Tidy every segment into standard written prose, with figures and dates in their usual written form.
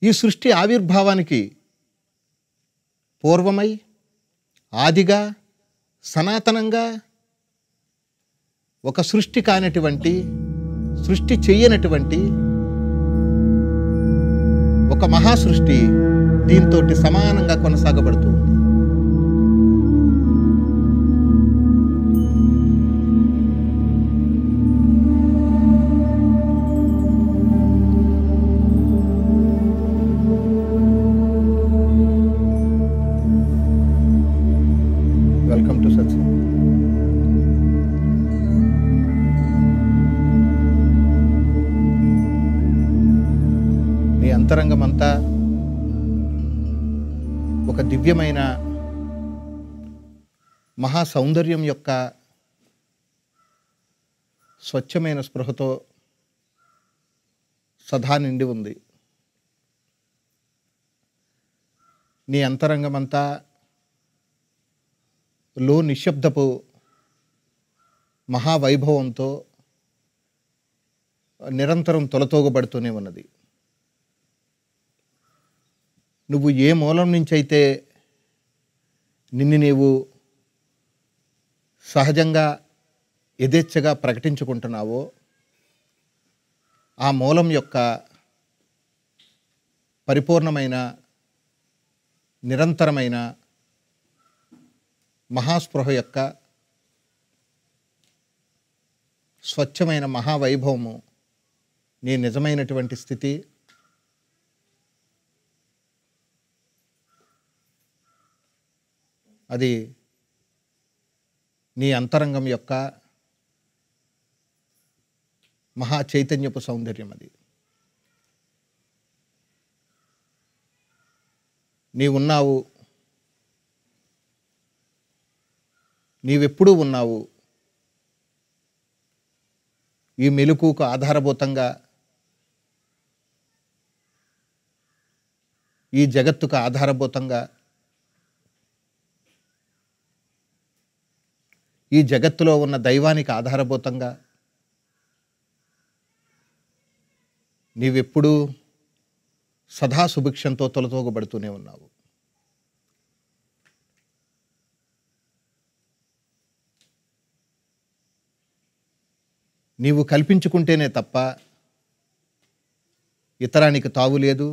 ఈ సృష్టి ఆవిర్భావానికి పూర్వమై ఆదిగా సనాతనంగా ఒక సృష్టి కానటువంటి, సృష్టి చెయ్యనటువంటి ఒక మహాసృష్టి దీంతో సమానంగా కొనసాగబడుతుంది. Welcome to satsang. నీ అంతరంగమంతా ఒక దివ్యమైన మహా సౌందర్యం యొక్క స్వచ్ఛమైన స్పృహతో సదా నిండి ఉంది. నీ అంతరంగమంతా లో నిశ్శబ్దపు మహావైభవంతో నిరంతరం తొలతోగబడుతూనే ఉన్నది. నువ్వు ఏ మూలం నుంచి అయితే నిన్ను నీవు సహజంగా యథేచ్ఛగా ప్రకటించుకుంటున్నావో ఆ మూలం యొక్క పరిపూర్ణమైన నిరంతరమైన మహాస్పృహ యొక్క స్వచ్ఛమైన మహావైభవము నీ నిజమైనటువంటి స్థితి. అది నీ అంతరంగం యొక్క మహా చైతన్యపు సౌందర్యం. అది నీవున్నావు, నీవెప్పుడూ ఉన్నావు. ఈ మెలకువకు ఆధారభూతంగా, ఈ జగత్తుకు ఆధారభూతంగా, ఈ జగత్తులో ఉన్న దైవానికి ఆధారభూతంగా నీవెప్పుడూ సదా సుభిక్షంతో తొలతోగబడుతూనే ఉన్నావు. నీవు కల్పించుకుంటేనే తప్ప ఇతరానికి తావు లేదు.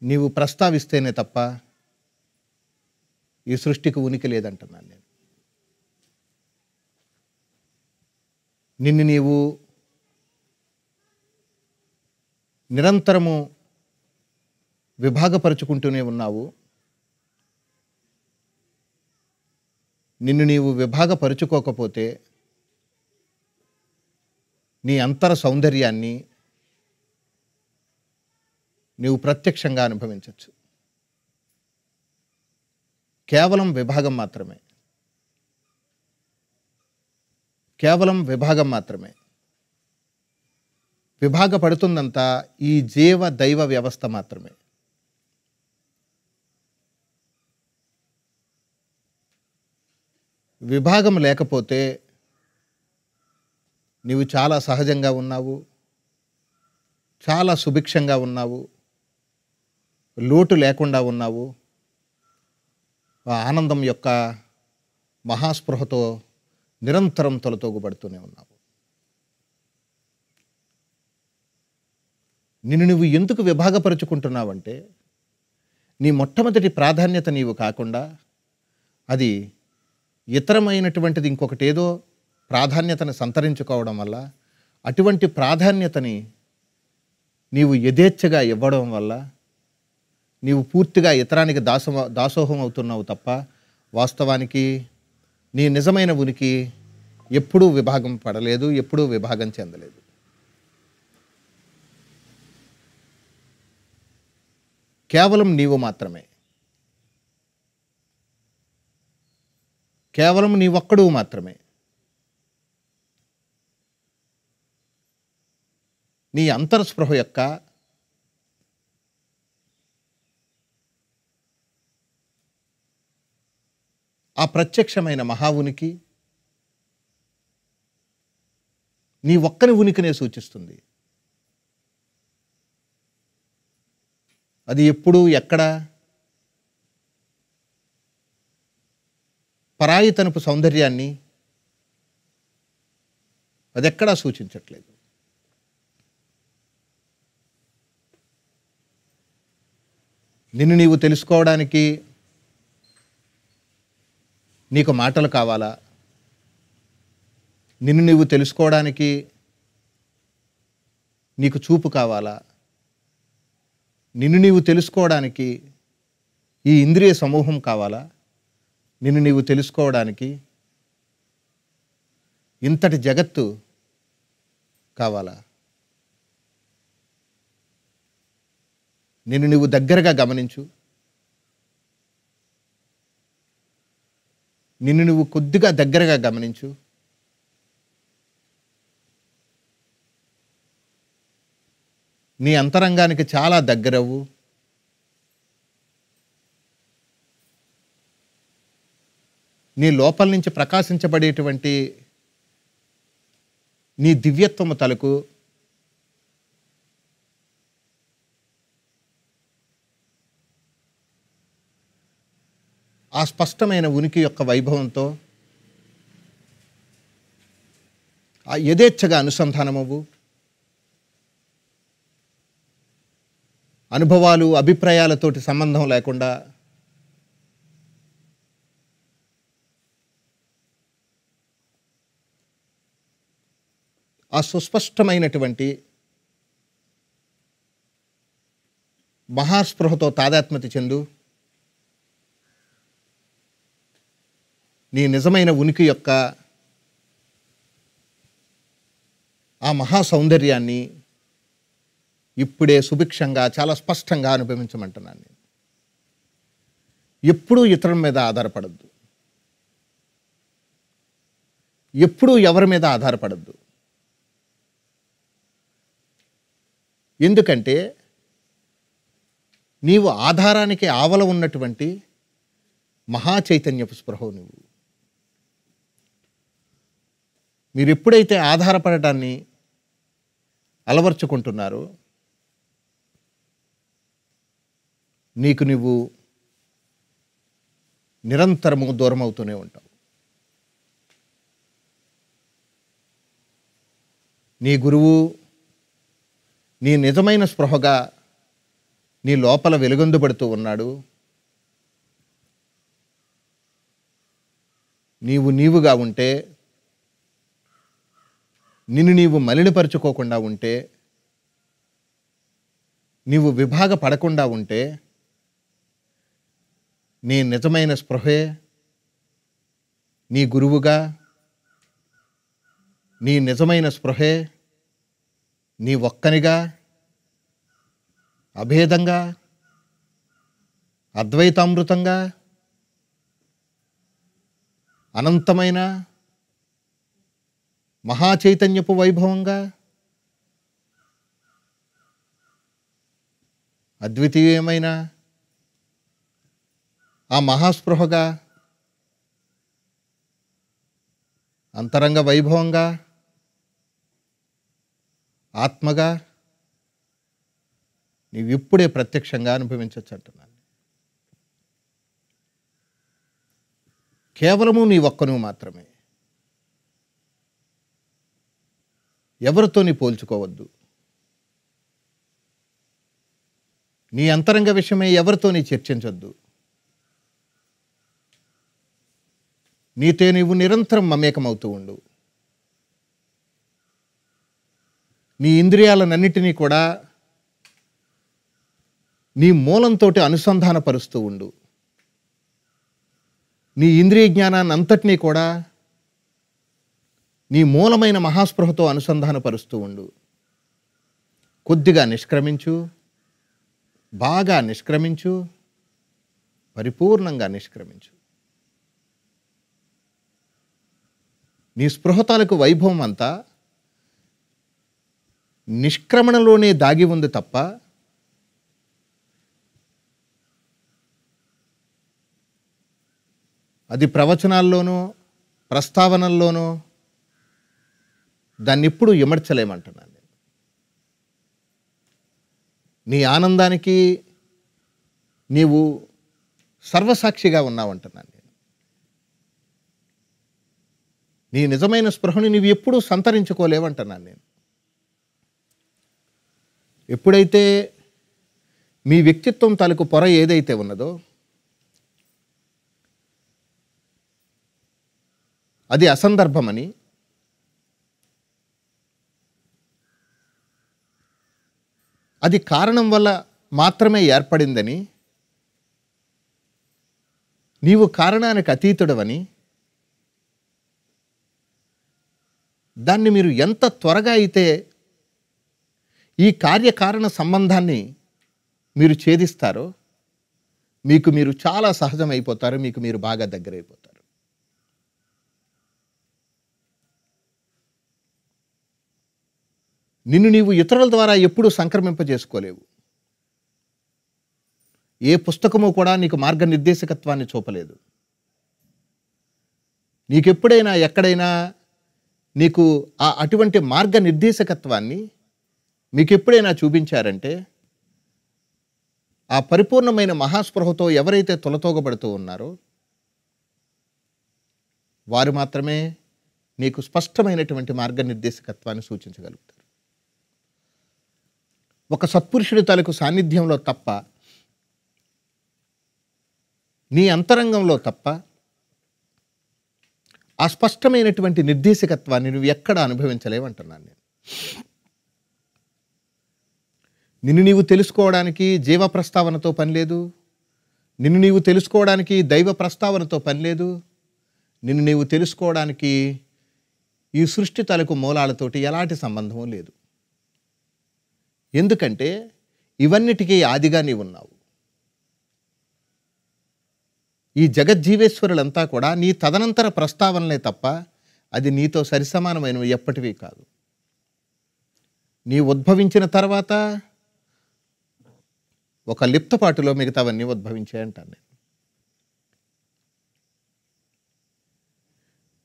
నీవు ప్రస్తావిస్తేనే తప్ప ఈ సృష్టికి ఉనికి లేదంటున్నాను నేను. నిన్ను నీవు నిరంతరము విభాగపరుచుకుంటూనే ఉన్నావు. నిన్ను నీవు విభాగపరుచుకోకపోతే నీ అంతర సౌందర్యాన్ని నీవు ప్రత్యక్షంగా అనుభవించవచ్చు. కేవలం విభాగం మాత్రమే, కేవలం విభాగం మాత్రమే. విభాగపడుతుందంతా ఈ జీవ దైవ వ్యవస్థ మాత్రమే. విభాగం లేకపోతే నీవు చాలా సహజంగా ఉన్నావు, చాలా సుభిక్షంగా ఉన్నావు, లోటు లేకుండా ఉన్నావు. ఆ ఆనందం యొక్క మహాస్పృహతో నిరంతరం తొలతోగబడుతూనే ఉన్నావు. నిన్ను నువ్వు ఎందుకు విభాగపరుచుకుంటున్నావంటే నీ మొట్టమొదటి ప్రాధాన్యత నీవు కాకుండా అది ఇతరమైనటువంటిది ఇంకొకటి ఏదో ప్రాధాన్యతను సంతరించుకోవడం వల్ల, అటువంటి ప్రాధాన్యతని నీవు యథేచ్ఛగా ఇవ్వడం వల్ల నీవు పూర్తిగా ఇతరానికి దాసోహం అవుతున్నావు తప్ప వాస్తవానికి నీ నిజమైన ఉనికి ఎప్పుడూ విభాగం పడలేదు, ఎప్పుడూ విభాగం చెందలేదు. కేవలం నీవు మాత్రమే, కేవలం నీవొక్కడు మాత్రమే. నీ అంతరస్పృహ యొక్క ఆ ప్రత్యక్షమైన మహా ఉనికి నీ ఒక్కని ఉనికినే సూచిస్తుంది. అది ఎప్పుడు ఎక్కడ పరాయితనపు సౌందర్యాన్ని అది ఎక్కడా సూచించట్లేదు. నిన్ను నీవు తెలుసుకోవడానికి నీకు మాటలు కావాలా? నిన్ను నీవు తెలుసుకోవడానికి నీకు చూపు కావాలా? నిన్ను నీవు తెలుసుకోవడానికి ఈ ఇంద్రియ సమూహం కావాలా? నిన్ను నీవు తెలుసుకోవడానికి ఇంతటి జగత్తు కావాలా? నిన్ను నువ్వు దగ్గరగా గమనించు. నిన్ను నువ్వు కొద్దిగా దగ్గరగా గమనించు. నీ అంతరంగానికి చాలా దగ్గరవు. నీ లోపల నుంచి ప్రకాశించబడేటువంటి నీ దివ్యత్వము తలకు ఆ స్పష్టమైన ఉనికి యొక్క వైభవంతో ఆ యథేచ్ఛగా అనుసంధానమవు. అనుభవాలు అభిప్రాయాలతోటి సంబంధం లేకుండా ఆ సుస్పష్టమైనటువంటి మహాస్పృహతో తాదాత్మ్యత చెందు. నీ నిజమైన ఉనికి యొక్క ఆ మహా సౌందర్యాన్ని ఇప్పుడే సుభిక్షంగా చాలా స్పష్టంగా అనుభవించమంటున్నాను నేను. ఎప్పుడూ ఇతరుల మీద ఆధారపడద్దు. ఎప్పుడూ ఎవరి మీద ఆధారపడద్దు. ఎందుకంటే నీవు ఆధారానికి ఆవల ఉన్నటువంటి మహా చైతన్యపు స్పృహవు నువ్వు. మీరు ఎప్పుడైతే ఆధారపడటాన్ని అలవర్చుకుంటున్నారో నీకు నువ్వు నిరంతరము దూరం అవుతూనే ఉంటావు. నీ గురువు నీ నిజమైన స్పృహగా నీ లోపల వెలుగొందుబడుతూ ఉన్నాడు. నీవు నీవుగా ఉంటే, నిన్ను నీవు మలినపరుచుకోకుండా ఉంటే, నీవు విభాగపడకుండా ఉంటే, నీ నిజమైన స్పృహే నీ గురువుగా, నీ నిజమైన స్పృహే నీ ఒక్కనిగా, అభేదంగా, అద్వైతామృతంగా, అనంతమైన మహాచైతన్యపు వైభవంగా, అద్వితీయమైన ఆ మహాస్పృహగా, అంతరంగ వైభవంగా, ఆత్మగా నీవు ఇప్పుడే ప్రత్యక్షంగా అనుభవించవచ్చు అంటున్నాను. కేవలము నీ ఒక్కను మాత్రమే. ఎవరితో నీ పోల్చుకోవద్దు. నీ అంతరంగ విషయమై ఎవరితో నీ చర్చించొద్దు. నీతో నీవు నిరంతరం మమేకమవుతూ ఉండు. నీ ఇంద్రియాలన్నిటినీ కూడా నీ మూలంతో అనుసంధానపరుస్తూ ఉండు. నీ ఇంద్రియ జ్ఞానాన్ని అంతటినీ కూడా నీ మూలమైన మహాస్పృహతో అనుసంధానపరుస్తూ ఉండు. కొద్దిగా నిష్క్రమించు, బాగా నిష్క్రమించు, పరిపూర్ణంగా నిష్క్రమించు. నీ స్పృహతాలకు వైభవం అంతా నిష్క్రమణలోనే దాగి ఉంది తప్ప అది ప్రవచనాల్లోనూ ప్రస్తావనల్లోనూ దాన్ని ఎప్పుడు ఇమడ్చలేమంటున్నాను. నీ ఆనందానికి నీవు సర్వసాక్షిగా ఉన్నావంటున్నాను నేను. నీ నిజమైన స్పృహను నీవు ఎప్పుడూ సంతరించుకోలేవంటున్నాను నేను. ఎప్పుడైతే మీ వ్యక్తిత్వం తాలూకు పొర ఏదైతే ఉన్నదో అది అసందర్భమని, అది కారణం వల్ల మాత్రమే ఏర్పడిందని, నీవు కారణానికి అతీతుడవని, దాన్ని మీరు ఎంత త్వరగా అయితే ఈ కార్యకారణ సంబంధాన్ని మీరు ఛేదిస్తారో మీకు మీరు చాలా సహజమైపోతారు, మీకు మీరు బాగా దగ్గరైపోతారు. నిన్ను నీవు ఇతరుల ద్వారా ఎప్పుడూ సంక్రమింపజేసుకోలేవు. ఏ పుస్తకము కూడా నీకు మార్గనిర్దేశకత్వాన్ని చూపలేదు. నీకెప్పుడైనా ఎక్కడైనా నీకు అటువంటి మార్గనిర్దేశకత్వాన్ని మీకు ఎప్పుడైనా చూపించారంటే ఆ పరిపూర్ణమైన మహాస్పృహతో ఎవరైతే తులతోగబడుతూ ఉన్నారో వారు మాత్రమే నీకు స్పష్టమైనటువంటి మార్గనిర్దేశకత్వాన్ని సూచించగలుగుతారు. ఒక సత్పురుషుడి తాలూకు సాన్నిధ్యంలో తప్ప, నీ అంతరంగంలో తప్ప ఆ స్పష్టమైనటువంటి నిర్దేశకత్వాన్ని నువ్వు ఎక్కడ అనుభవించలేవంటున్నాను నేను. నిన్ను నీవు తెలుసుకోవడానికి జీవ ప్రస్తావనతో పని లేదు. నిన్ను నీవు తెలుసుకోవడానికి దైవ ప్రస్తావనతో పని లేదు. నిన్ను నీవు తెలుసుకోవడానికి ఈ సృష్టి తాలూకు మూలాలతోటి ఎలాంటి సంబంధము లేదు. ఎందుకంటే ఇవన్నిటికీ ఆదిగా నీవు ఉన్నావు. ఈ జగజ్జీవేశ్వరులంతా కూడా నీ తదనంతర ప్రస్తావనలే తప్ప అది నీతో సరిసమానమైనవి ఎప్పటివీ కాదు. నీ ఉద్భవించిన తర్వాత ఒక లిప్తపాటులో మిగతావన్నీ ఉద్భవించాయంటాను నేను.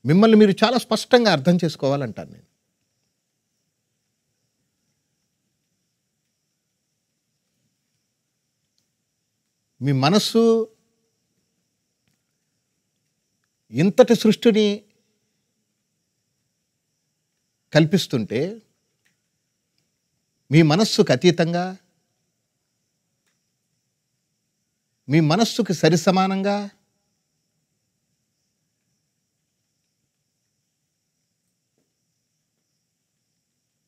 మిమ్మల్ని మీరు చాలా స్పష్టంగా అర్థం చేసుకోవాలంటాను నేను. మీ మనస్సు ఇంతటి సృష్టిని కల్పిస్తుంటే మీ మనస్సుకు అతీతంగా, మీ మనస్సుకి సరిసమానంగా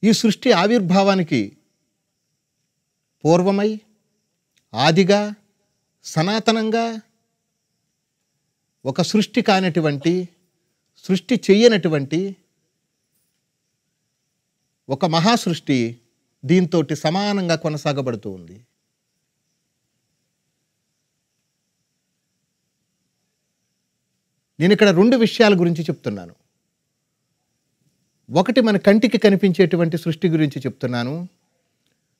ఈ సృష్టి ఆవిర్భావానికి పూర్వమై ఆదిగా సనాతనంగా ఒక సృష్టి కానటువంటి, సృష్టి చెయ్యనటువంటి ఒక మహాసృష్టి దీంతో సమానంగా కొనసాగబడుతూ ఉంది. నేను ఇక్కడ రెండు విషయాల గురించి చెప్తున్నాను. ఒకటి మన కంటికి కనిపించేటువంటి సృష్టి గురించి చెప్తున్నాను.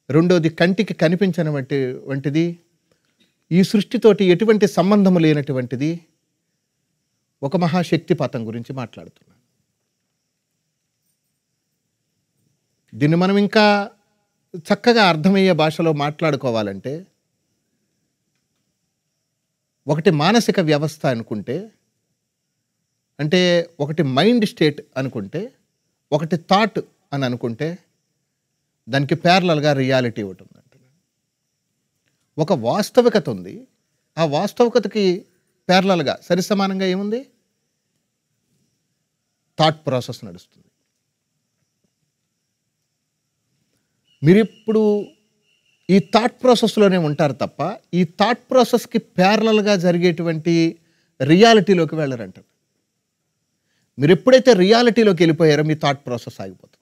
రెండోది కంటికి కనిపించనటువంటిది, ఈ సృష్టితోటి ఎటువంటి సంబంధము లేనటువంటిది ఒక మహాశక్తిపాతం గురించి మాట్లాడుతున్నాను. దీన్ని మనం ఇంకా చక్కగా అర్థమయ్యే భాషలో మాట్లాడుకోవాలంటే, ఒకటి మానసిక వ్యవస్థ అనుకుంటే, అంటే ఒకటి మైండ్ స్టేట్ అనుకుంటే, ఒకటి థాట్ అని అనుకుంటే, దానికి ప్యారలల్గా రియాలిటీ ఒకటి ఉందంట. ఒక వాస్తవికత ఉంది. ఆ వాస్తవికతకి ప్యారలల్గా సరిసమానంగా ఏముంది? థాట్ ప్రాసెస్ నడుస్తుంది. మీరు ఇప్పుడు ఈ థాట్ ప్రాసెస్లోనే ఉంటారు తప్ప ఈ థాట్ ప్రాసెస్కి ప్యారలల్గా జరిగేటువంటి రియాలిటీలోకి వెళ్ళరంటారు. మీరు ఎప్పుడైతే రియాలిటీలోకి వెళ్ళిపోయారో మీ థాట్ ప్రాసెస్ ఆగిపోతుంది.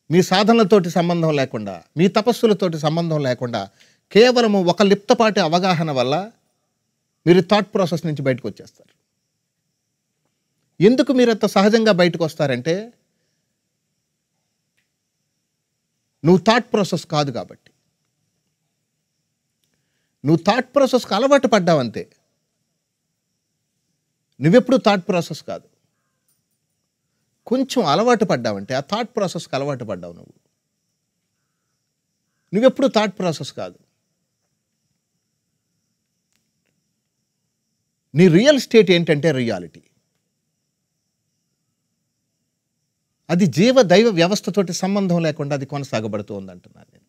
మీ సాధనలతోటి సంబంధం లేకుండా, మీ తపస్సులతోటి సంబంధం లేకుండా, కేవలము ఒక లిప్తపాటి అవగాహన వల్ల మీరు థాట్ ప్రాసెస్ నుంచి బయటకు వచ్చేస్తారు. ఎందుకు మీరు అంత సహజంగా బయటకు వస్తారంటే, నువ్వు థాట్ ప్రాసెస్ కాదు కాబట్టి. నువ్వు థాట్ ప్రాసెస్కి అలవాటు పడ్డావంతే. నువ్వెప్పుడు థాట్ ప్రాసెస్ కాదు. కొంచెం అలవాటు పడ్డావంటే ఆ థాట్ ప్రాసెస్కి అలవాటు పడ్డావు నువ్వు. నువ్వెప్పుడు థాట్ ప్రాసెస్ కాదు. నీ రియల్ స్టేట్ ఏంటంటే రియాలిటీ. అది జీవ దైవ వ్యవస్థతోటి సంబంధం లేకుండా అది కొనసాగబడుతూ ఉందంటున్నాను నేను.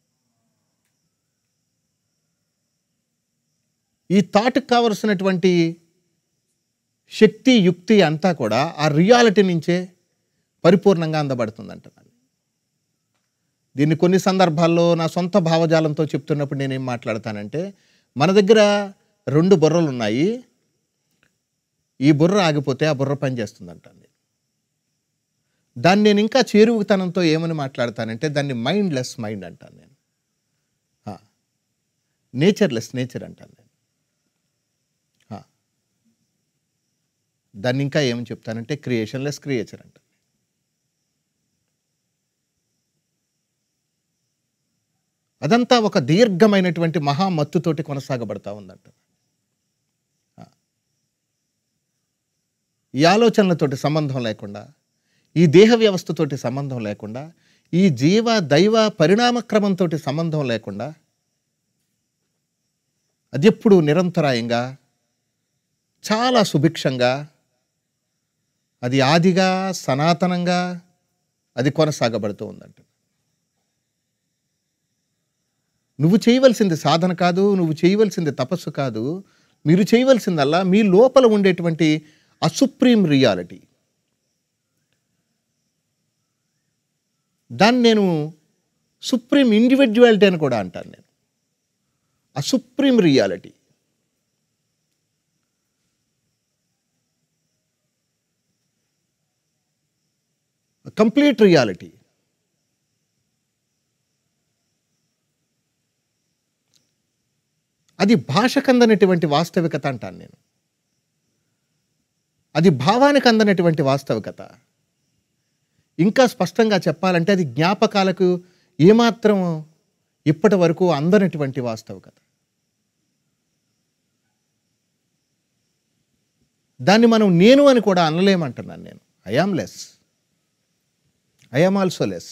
ఈ థాట్కి కావలసినటువంటి శక్తి యుక్తి అంతా కూడా ఆ రియాలిటీ నుంచే పరిపూర్ణంగా అందబడుతుంది అంటున్నాను. దీన్ని కొన్ని సందర్భాల్లో నా సొంత భావజాలంతో చెప్తున్నప్పుడు నేనేం మాట్లాడతానంటే, మన దగ్గర 2 బుర్రలు ఉన్నాయి, ఈ బుర్ర ఆగిపోతే ఆ బుర్ర పని చేస్తుందంటాను. దాన్ని నేను ఇంకా చేరువుతనంతో ఏమని మాట్లాడతానంటే, దాన్ని మైండ్లెస్ మైండ్ అంటాను నేను. నేచర్లెస్ నేచర్ అంటాను నేను. దాన్ని ఇంకా ఏమని చెప్తానంటే క్రియేషన్లెస్ క్రియేచర్ అంటాను. అదంతా ఒక దీర్ఘమైనటువంటి మహామత్తుతోటి కొనసాగబడతా ఉందంట. ఈ ఆలోచనలతోటి సంబంధం లేకుండా, ఈ దేహ వ్యవస్థతోటి సంబంధం లేకుండా, ఈ జీవ దైవ పరిణామక్రమంతో సంబంధం లేకుండా అది ఎప్పుడు నిరంతరాయంగా చాలా సుభిక్షంగా, అది ఆదిగా సనాతనంగా అది కొనసాగబడుతూ ఉందంట. నువ్వు చేయవలసింది సాధన కాదు, నువ్వు చేయవలసింది తపస్సు కాదు, మీరు చేయవలసిందల్లా మీ లోపల ఉండేటువంటి ఆ సుప్రీం రియాలిటీ. దాన్ని నేను సుప్రీం ఇండివిజువాలిటీ అని కూడా అంటాను నేను. ఆ సుప్రీం రియాలిటీ, కంప్లీట్ రియాలిటీ. అది భాషకు అందనటువంటి వాస్తవికత అంటాను నేను. అది భావానికి అందనటువంటి వాస్తవికత. ఇంకా స్పష్టంగా చెప్పాలంటే అది జ్ఞాపకాలకు ఏమాత్రం ఇప్పటి వరకు అందనటువంటి వాస్తవికత. దాన్ని మనం నేను అని కూడా అనలేమంటున్నాను నేను. I am less, I am also less.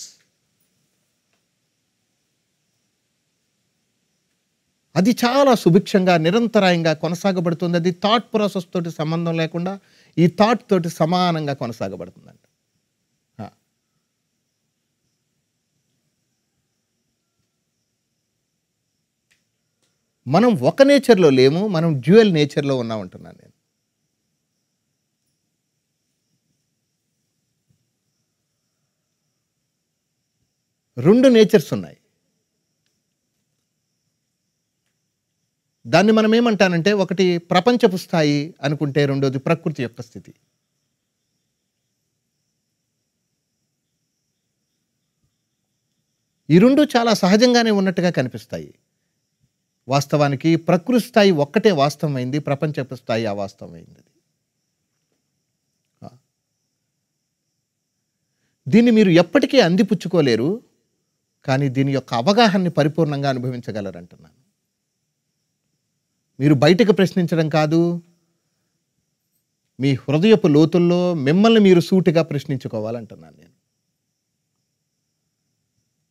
అది చాలా సుభిక్షంగా నిరంతరాయంగా కొనసాగబడుతుంది. అది థాట్ ప్రాసెస్ తోటి సంబంధం లేకుండా ఈ థాట్ తోటి సమానంగా కొనసాగబడుతుందంట. మనం ఒక నేచర్లో లేము, మనం డ్యూయల్ నేచర్లో ఉన్నామంటున్నాను నేను. రెండు నేచర్స్ ఉన్నాయి. దాన్ని మనం ఏమంటానంటే, ఒకటి ప్రపంచపు స్థాయి అనుకుంటే, రెండోది ప్రకృతి యొక్క స్థితి. ఈ రెండు చాలా సహజంగానే ఉన్నట్టుగా కనిపిస్తాయి. వాస్తవానికి ప్రకృతి స్థాయి ఒక్కటే వాస్తవమైంది, ప్రపంచపు స్థాయి అవాస్తవమైంది. దీన్ని మీరు ఎప్పటికీ అందిపుచ్చుకోలేరు, కానీ దీని యొక్క అవగాహనని పరిపూర్ణంగా అనుభవించగలరంటున్నాను. మీరు బయటకు ప్రశ్నించడం కాదు, మీ హృదయపు లోతుల్లో మిమ్మల్ని మీరు సూటిగా ప్రశ్నించుకోవాలంటున్నాను నేను.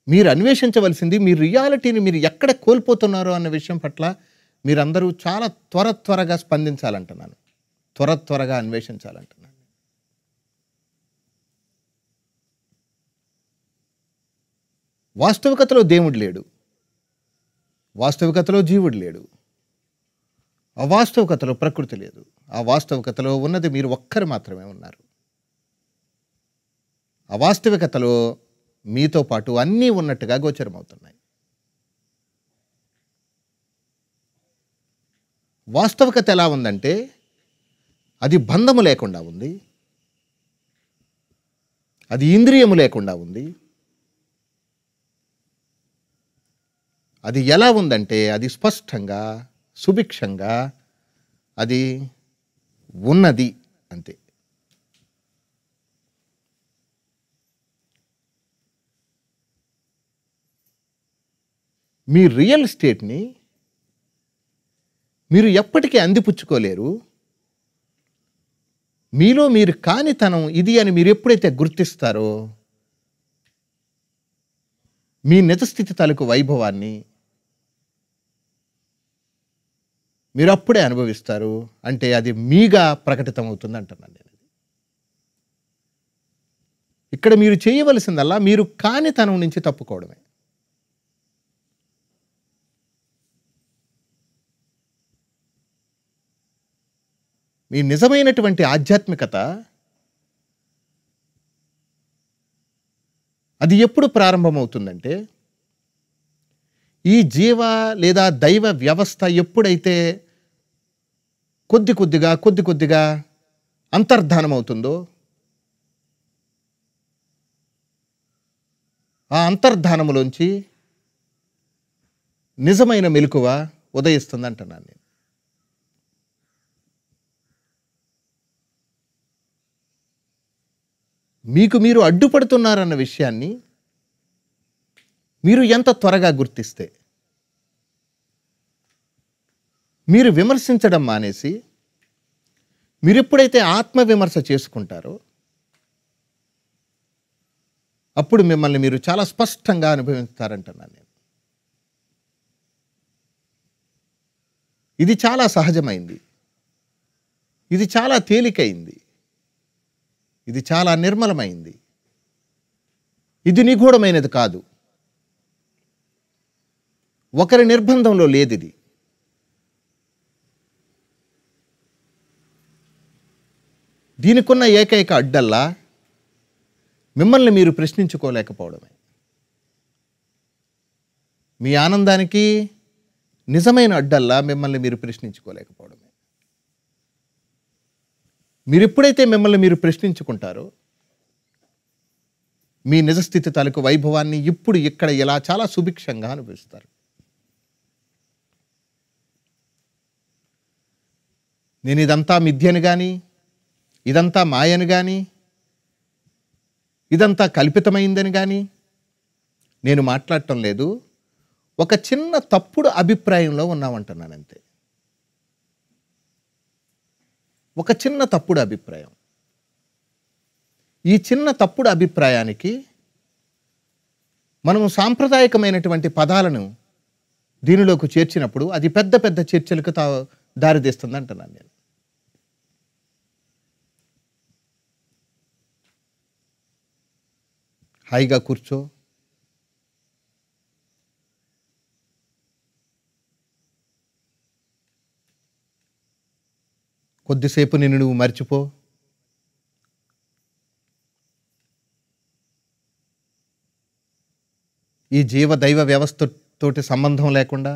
మీరు అన్వేషించవలసింది మీ రియాలిటీని మీరు ఎక్కడ కోల్పోతున్నారో అన్న విషయం పట్ల మీరందరూ చాలా త్వరగా స్పందించాలంటున్నాను, త్వరగా అన్వేషించాలంటున్నాను. వాస్తవికతలో దేవుడు లేడు, వాస్తవికతలో జీవుడు లేడు, అవాస్తవికతలో ప్రకృతి లేదు. ఆ వాస్తవికతలో ఉన్నది మీరు ఒక్కరు మాత్రమే ఉన్నారు. అవాస్తవికతలో మీతో పాటు అన్నీ ఉన్నట్టుగా గోచరమవుతున్నాయి. వాస్తవికత ఎలా ఉందంటే, అది బంధము లేకుండా ఉంది, అది ఇంద్రియము లేకుండా ఉంది. అది ఎలా ఉందంటే, అది స్పష్టంగా సుభిక్షంగా అది ఉన్నది అంతే. మీ రియల్ స్టేట్ని మీరు ఎప్పటికీ అందిపుచ్చుకోలేరు. మీలో మీరు కానితనం ఇది అని మీరు ఎప్పుడైతే గుర్తిస్తారో, మీ నిజస్థితి తాలూకు వైభవాన్ని మీరు అప్పుడే అనుభవిస్తారు. అంటే అది మీగా ప్రకటితమవుతుంది అంటున్నాను నేను. ఇక్కడ మీరు చేయవలసిందల్లా మీరు కానితనం నుంచి తప్పుకోవడమే. మీ నిజమైనటువంటి ఆధ్యాత్మికత అది ఎప్పుడు ప్రారంభమవుతుందంటే, ఈ జీవ లేదా దైవ వ్యవస్థ ఎప్పుడైతే కొద్ది కొద్దిగా అంతర్ధానం అవుతుందో, ఆ అంతర్ధానములోంచి నిజమైన మెలకువ ఉదయిస్తుంది అంటున్నాను నేను. మీకు మీరు అడ్డుపడుతున్నారన్న విషయాన్ని మీరు ఎంత త్వరగా గుర్తిస్తే, మీరు విమర్శించడం మానేసి మీరు ఎప్పుడైతే ఆత్మవిమర్శ చేసుకుంటారో అప్పుడు మిమ్మల్ని మీరు చాలా స్పష్టంగా అనుభవిస్తారంటున్నాను నేను. ఇది చాలా సహజమైంది, ఇది చాలా తేలికైంది, ఇది చాలా నిర్మలమైంది, ఇది నిగూఢమైనది కాదు, ఒకరి నిర్బంధంలో లేదు ఇది. దీనికున్న ఏకైక అడ్డల్లా మిమ్మల్ని మీరు ప్రశ్నించుకోలేకపోవడమే. మీ ఆనందానికి నిజమైన అడ్డల్లా మిమ్మల్ని మీరు ప్రశ్నించుకోలేకపోవడమే. మీరు ఎప్పుడైతే మిమ్మల్ని మీరు ప్రశ్నించుకుంటారో మీ నిజస్థితి తాలూకు వైభవాన్ని ఇప్పుడు ఇక్కడ ఇలా చాలా సుభిక్షంగా అనుభవిస్తారు. నేను ఇదంతా మిథ్యను కానీ, ఇదంతా మాయను కానీ, ఇదంతా కల్పితమైందని కానీ నేను మాట్లాడటం లేదు. ఒక చిన్న తప్పుడు అభిప్రాయంలో ఉన్నామంటున్నాను అంతే. ఒక చిన్న తప్పుడు అభిప్రాయం. ఈ చిన్న తప్పుడు అభిప్రాయానికి మనం సాంప్రదాయకమైనటువంటి పదాలను దీనిలోకి చేర్చినప్పుడు అది పెద్ద పెద్ద చర్చలకు దారితీస్తుంది అంటున్నాను నేను. హాయిగా కూర్చో, కొద్దిసేపు నిన్ను నువ్వు మర్చిపో, ఈ జీవ దైవ వ్యవస్థతోటి సంబంధం లేకుండా,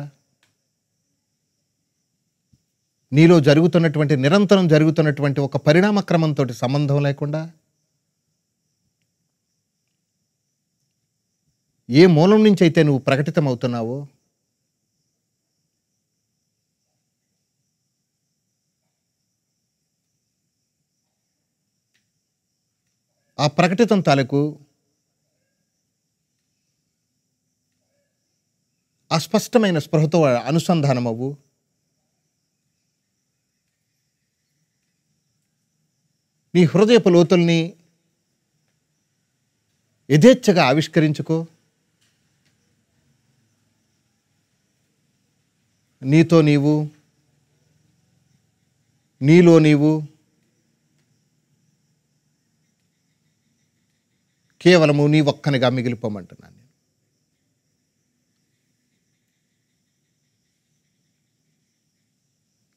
నీలో జరుగుతున్నటువంటి నిరంతరం జరుగుతున్నటువంటి ఒక పరిణామక్రమంతో సంబంధం లేకుండా, ఏ మూలం నుంచి అయితే నువ్వు ప్రకటితమవుతున్నావో ఆ ప్రకటితం తాలూకు ఆ స్పష్టమైన స్పృహతో అనుసంధానమవు. నీ హృదయపు లోతుల్ని యథేచ్ఛగా ఆవిష్కరించుకో. నీతో నీవు, నీలో నీవు కేవలము నీ ఒక్కనిగా మిగిలిపోమంటున్నాను.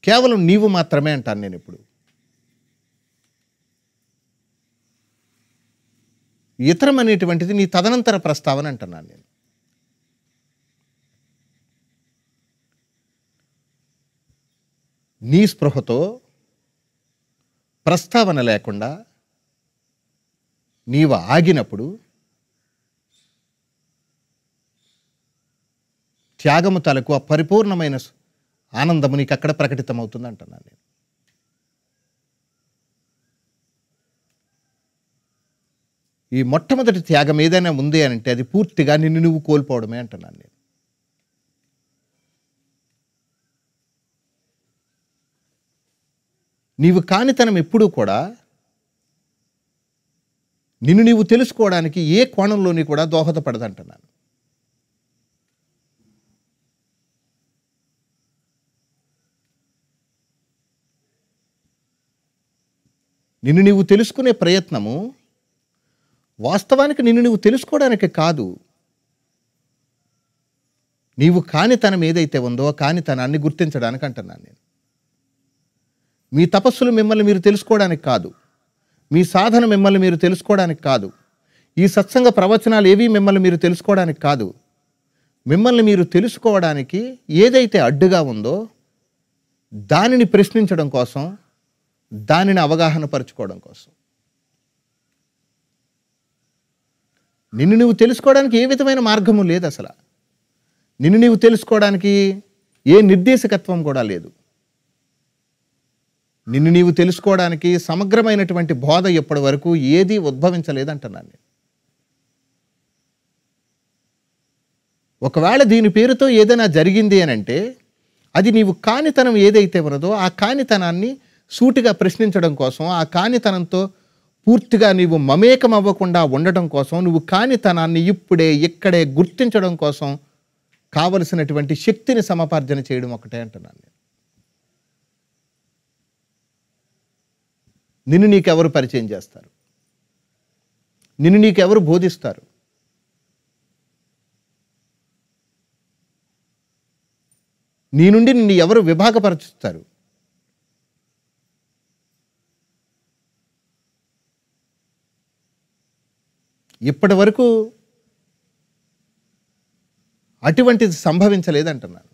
కేవలం నీవు మాత్రమే అంటాను నేను ఇప్పుడు. ఇతరం అనేటువంటిది నీ తదనంతర ప్రస్తావన అంటున్నాను నేను. నీ స్పృహతో ప్రస్తావన లేకుండా నీవు ఆగినప్పుడు త్యాగము తాలూకు ఆ పరిపూర్ణమైన ఆనందము నీకు అక్కడ ప్రకటితమవుతుంది అంటున్నాను నేను. ఈ మొట్టమొదటి త్యాగం ఏదైనా ఉంది అని అంటే అది పూర్తిగా నిన్ను నువ్వు కోల్పోవడమే అంటున్నాను నేను. నీవు కానితనం ఎప్పుడూ కూడా నిన్ను నీవు తెలుసుకోవడానికి ఏ కోణంలోని కూడా దోహదపడదంటున్నాను. నిన్ను నీవు తెలుసుకునే ప్రయత్నము వాస్తవానికి నిన్ను నువ్వు తెలుసుకోవడానికి కాదు. నీవు కానితనం ఏదైతే ఉందో ఆ కానితనాన్ని గుర్తించడానికి అంటున్నాను నేను. మీ తపస్సులు మిమ్మల్ని మీరు తెలుసుకోవడానికి కాదు. మీ సాధన మిమ్మల్ని మీరు తెలుసుకోవడానికి కాదు. ఈ సత్సంగ ప్రవచనాలు ఏవి మిమ్మల్ని మీరు తెలుసుకోవడానికి కాదు. మిమ్మల్ని మీరు తెలుసుకోవడానికి ఏదైతే అడ్డుగా ఉందో దానిని ప్రశ్నించడం కోసం, దానిని అవగాహన పరుచుకోవడం కోసం. నిన్ను నువ్వు తెలుసుకోవడానికి ఏ విధమైన మార్గము లేదు అసలు. నిన్ను నీవు తెలుసుకోవడానికి ఏ నిర్దేశకత్వం కూడా లేదు. నిన్ను నీవు తెలుసుకోవడానికి సమగ్రమైనటువంటి బోధ ఎప్పటి వరకు ఏది ఉద్భవించలేదంటున్నాను నేను. ఒకవేళ దీని పేరుతో ఏదైనా జరిగింది అని అంటే అది నీవు కానితనం ఏదైతే ఉన్నదో ఆ కానితనాన్ని సూటిగా ప్రశ్నించడం కోసం, ఆ కానితనంతో పూర్తిగా నీవు మమేకం అవ్వకుండా ఉండటం కోసం, నువ్వు కానితనాన్ని ఇప్పుడే ఇక్కడే గుర్తించడం కోసం కావలసినటువంటి శక్తిని సముపార్జన చేయడం ఒకటే అంటున్నాను నేను. నిన్ను నీకెవరు పరిచయం చేస్తారు? నిన్ను నీకెవరు బోధిస్తారు? నీ నుండి నిన్ను ఎవరు విభాగపరుచుతారు? ఇప్పటి వరకు అటువంటిది సంభవించలేదంటున్నాను.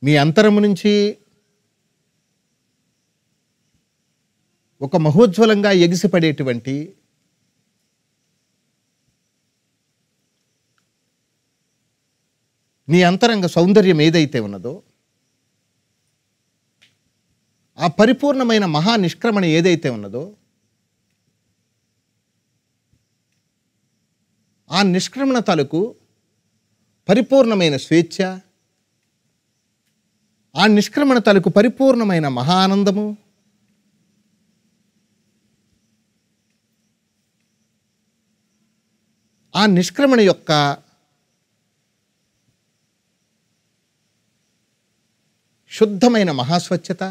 మీ అంతరము నుంచి ఒక మహోజ్వలంగా ఎగిసిపడేటువంటి నీ అంతరంగ సౌందర్యం ఏదైతే ఉన్నదో, ఆ పరిపూర్ణమైన మహా నిష్క్రమణ ఏదైతే ఉన్నదో, ఆ నిష్క్రమణ తాలూకు పరిపూర్ణమైన స్వేచ్ఛ, ఆ నిష్క్రమణ తాలూకు పరిపూర్ణమైన మహా ఆనందము, ఆ నిష్క్రమణ యొక్క శుద్ధమైన మహాస్వచ్ఛత,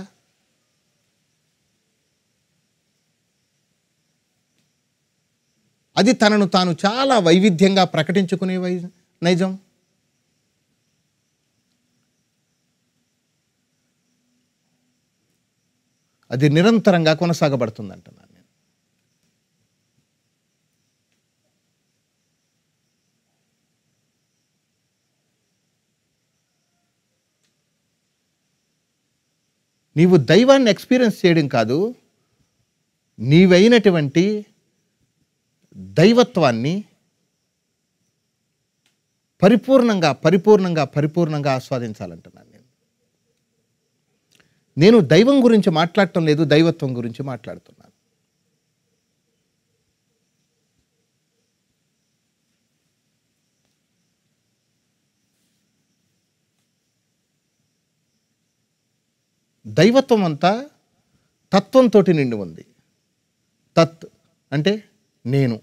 అది తనను తాను చాలా వైవిధ్యంగా ప్రకటించుకునే నైజం. అది నిరంతరంగా కొనసాగబడుతుందంటున్నాను నేను. నీవు దైవాన్ని ఎక్స్పీరియన్స్ చేయడం కాదు, నీవైనటువంటి దైవత్వాన్ని పరిపూర్ణంగా పరిపూర్ణంగా పరిపూర్ణంగా ఆస్వాదించాలంటున్నాను నేను. నేను దైవం గురించి మాట్లాడటం లేదు, దైవత్వం గురించి మాట్లాడుతున్నాను. దైవత్వం అంతా తత్వంతో నిండి ఉంది. తత్ అంటే నేను,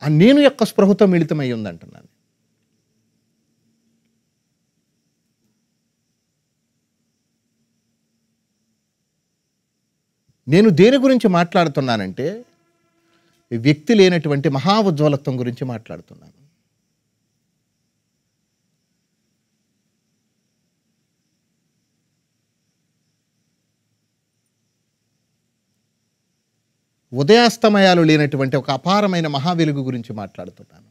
ఆ నేను యొక్క స్పృహతో మిళితమై ఉందంటున్నాను. నేను దేని గురించి మాట్లాడుతున్నానంటే వ్యక్తి లేనటువంటి మహా ఉజ్వలత్వం గురించి మాట్లాడుతున్నాను. ఉదయాస్తమయాలు లేనటువంటి ఒక అపారమైన మహా వెలుగు గురించి మాట్లాడుతున్నాను.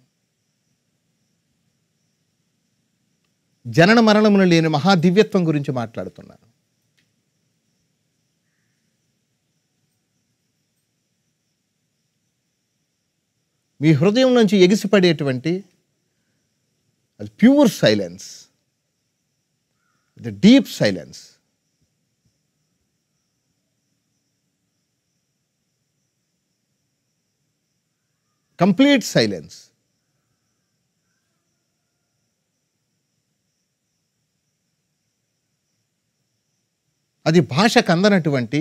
జనన మరణములు లేని మహా దివ్యత్వం గురించి మాట్లాడుతున్నాను. మీ హృదయం నుంచి ఎగిసిపడేటువంటి అది pure silence, the deep silence. Complete silence. అది భాషకు అందనటువంటి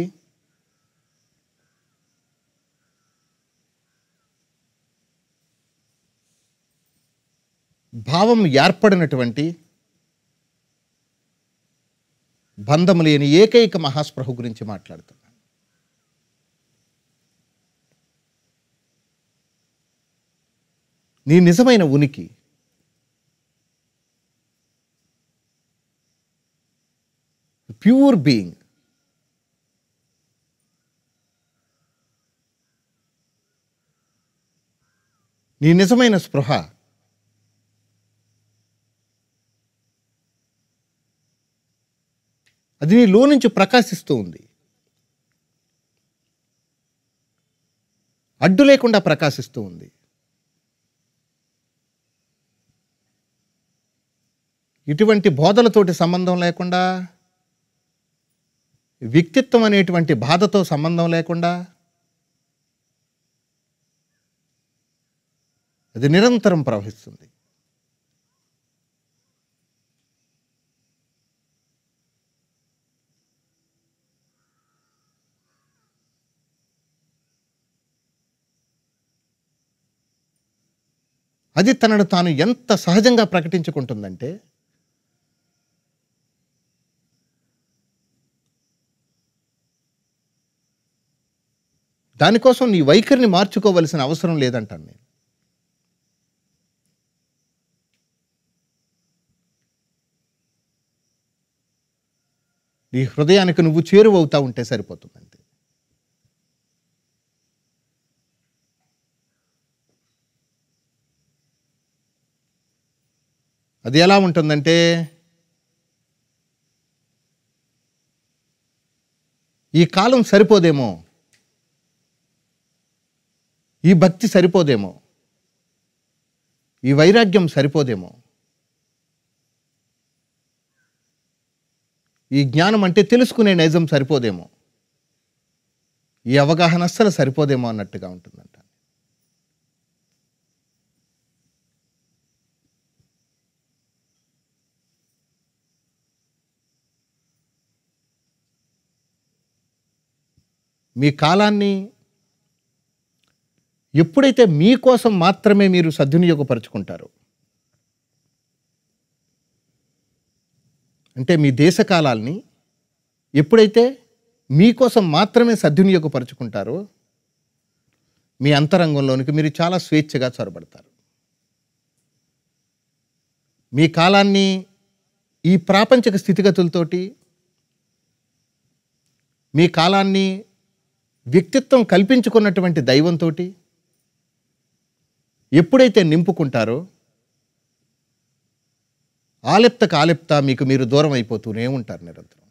భావం ఏర్పడినటువంటి బంధం లేని ఏకైక మహాస్పృహ గురించి మాట్లాడుతున్నాను. నీ నిజమైన ఉనికి ప్యూర్ బీయింగ్ నీ నిజమైన స్పృహ అది నీలో నుంచి ప్రకాశిస్తూ ఉంది. అడ్డు లేకుండా ప్రకాశిస్తూ ఉంది. ఇటువంటి బోధలతోటి సంబంధం లేకుండా, వ్యక్తిత్వం అనేటువంటి బాధతో సంబంధం లేకుండా అది నిరంతరం ప్రవహిస్తుంది. అది తనను తాను ఎంత సహజంగా ప్రకటించుకుంటుందంటే, దానికోసం నీ వైఖరిని మార్చుకోవలసిన అవసరం లేదంటాను నేను. నీ హృదయానికి నువ్వు చేరువవుతా ఉంటే సరిపోతుందంతే. అది ఎలా ఉంటుందంటే, ఈ కాలం సరిపోదేమో, ఈ భక్తి సరిపోదేమో, ఈ వైరాగ్యం సరిపోదేమో, ఈ జ్ఞానం అంటే తెలుసుకునే నైజం సరిపోదేమో, ఈ అవగాహన అస్సలు సరిపోదేమో అన్నట్టుగా ఉంటుందంట. మీ కాలాన్ని ఎప్పుడైతే మీకోసం మాత్రమే మీరు సద్వినియోగపరుచుకుంటారో, అంటే మీ దేశకాలాల్ని ఎప్పుడైతే మీకోసం మాత్రమే సద్వినియోగపరుచుకుంటారో, మీ అంతరంగంలోనికి మీరు చాలా స్వేచ్ఛగా చొరబడతారు. మీ కాలాన్ని ఈ ప్రాపంచిక స్థితిగతులతోటి, మీ కాలాన్ని వ్యక్తిత్వం కల్పించుకున్నటువంటి దైవంతో ఎప్పుడైతే నింపుకుంటారో, ఆలిప్త మీకు మీరు దూరం అయిపోతూనే ఉంటారు నిరంతరం.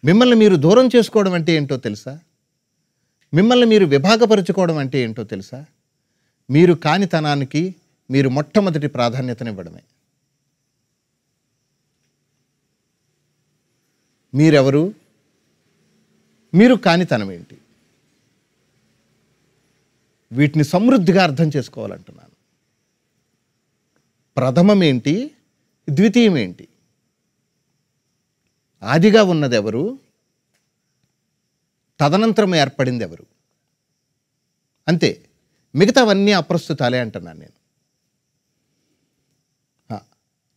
మిమ్మల్ని మీరు దూరం చేసుకోవడం అంటే ఏంటో తెలుసా? మిమ్మల్ని మీరు విభాగపరుచుకోవడం అంటే ఏంటో తెలుసా? మీరు కానితనానికి మీరు మొట్టమొదటి ప్రాధాన్యతనివ్వడమే. మీరెవరు? మీరు కానితనం ఏంటి? వీటిని సమృద్ధిగా అర్థం చేసుకోవాలంటున్నాను. ప్రథమం ఏంటి? ద్వితీయం ఏంటి? ఆదిగా ఉన్నది ఎవరు? తదనంతరం ఏర్పడింది ఎవరు? అంతే. మిగతావన్నీ అప్రస్తుతాలే అంటున్నాను నేను.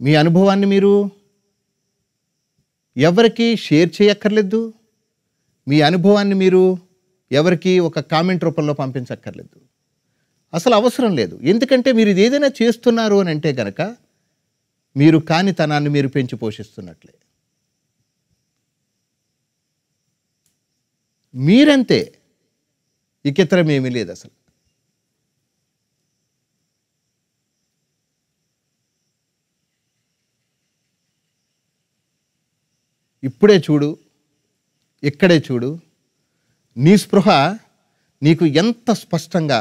మీ అనుభవాన్ని మీరు ఎవరికి షేర్ చేయక్కర్లేదు. మీ అనుభవాన్ని మీరు ఎవరికి ఒక కామెంట్ రూపంలో పంపించక్కర్లేదు. అసలు అవసరం లేదు. ఎందుకంటే మీరు ఇది ఏదైనా చేస్తున్నారు అని అంటే కనుక మీరు కానితనాన్ని మీరు పెంచి పోషిస్తున్నట్లే. మీరంతే, ఇకితరం ఏమీ లేదు అసలు. ఇప్పుడే చూడు, ఇక్కడే చూడు, నీ స్పృహ నీకు ఎంత స్పష్టంగా,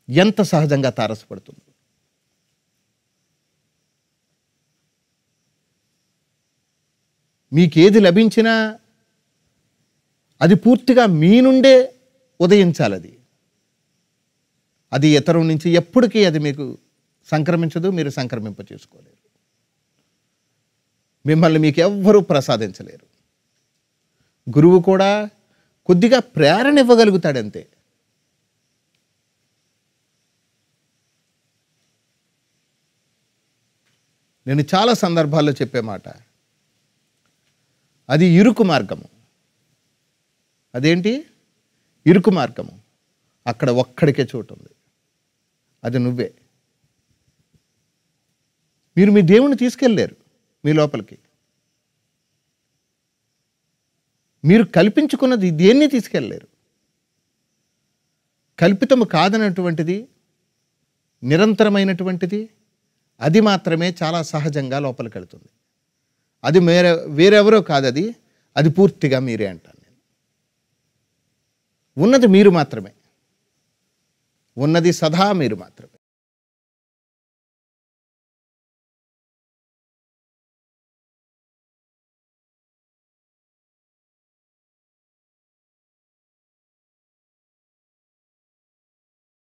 ఎంత సహజంగా తారసపడుతుంది. మీకేది లభించినా అది పూర్తిగా మీ నుండే ఉదయించాలి. అది ఇతరం నుంచి ఎప్పటికీ అది మీకు సంక్రమించదు, మీరు సంక్రమింప చేసుకోలేరు. మిమ్మల్ని మీకు ఎవ్వరూ ప్రసాదించలేరు. గురువు కూడా కొద్దిగా ప్రేరణ ఇవ్వగలుగుతాడంతే. నేను చాలా సందర్భాల్లో చెప్పే మాట, అది ఇరుకు మార్గము. అదేంటి? ఇరుకు మార్గము. అక్కడ ఒక్కడికే చోటు ఉంది, అది నువ్వే. మీరు మీ దేవుణ్ణి తీసుకెళ్ళలేరు మీ లోపలికి. మీరు కల్పించుకున్నది దేన్ని తీసుకెళ్ళలేరు. కల్పితము కాదనటువంటిది, నిరంతరమైనటువంటిది, అది మాత్రమే చాలా సహజంగా లోపలికి వెళ్తుంది. అది వేరెవరో కాదు, అది పూర్తిగా మీరే అంటాను నేను. ఉన్నది మీరు మాత్రమే, ఉన్నది సదా మీరు మాత్రమే.